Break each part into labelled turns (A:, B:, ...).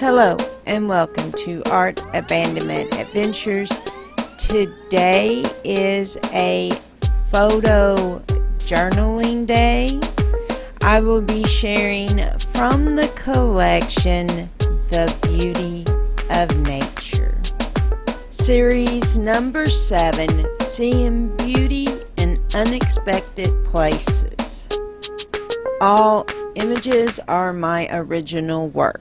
A: Hello and welcome to Art Abandonment Adventures. Today is a photo journaling day. I will be sharing from the collection The Beauty of Nature. Series number 7, Seeing Beauty in Unexpected Places. All images are my original work.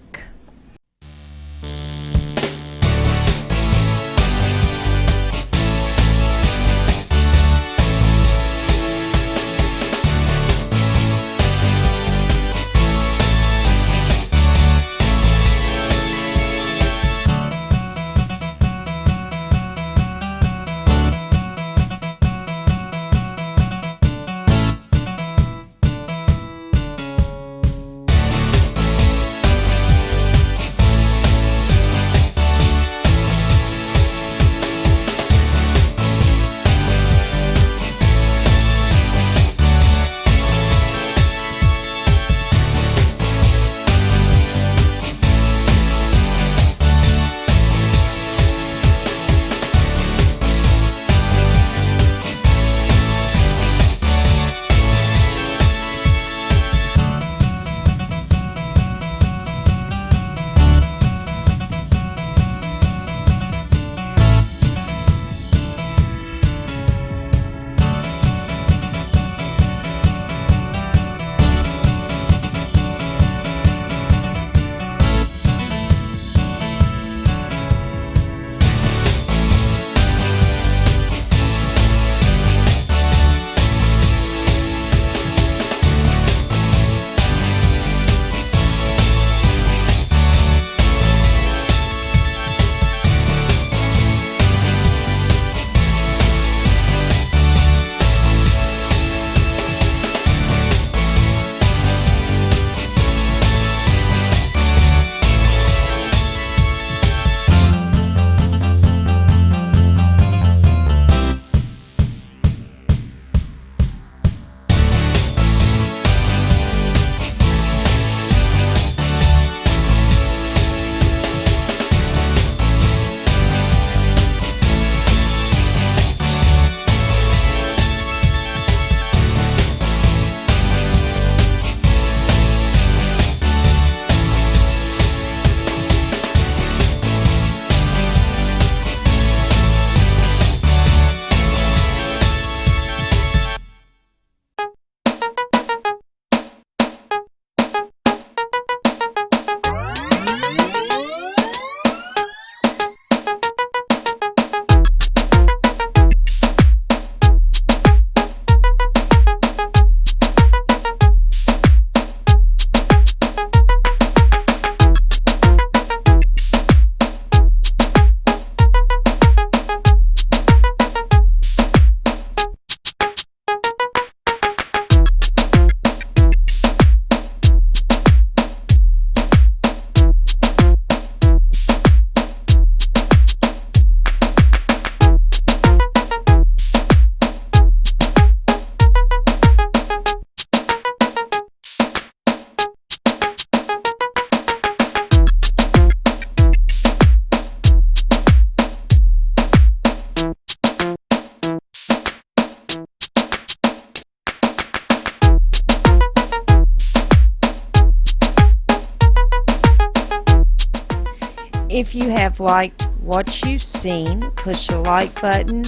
A: If you have liked what you've seen, push the like button,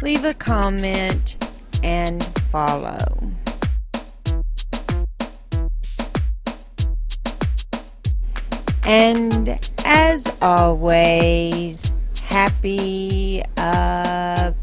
A: leave a comment, and follow. And as always, happy abandoning.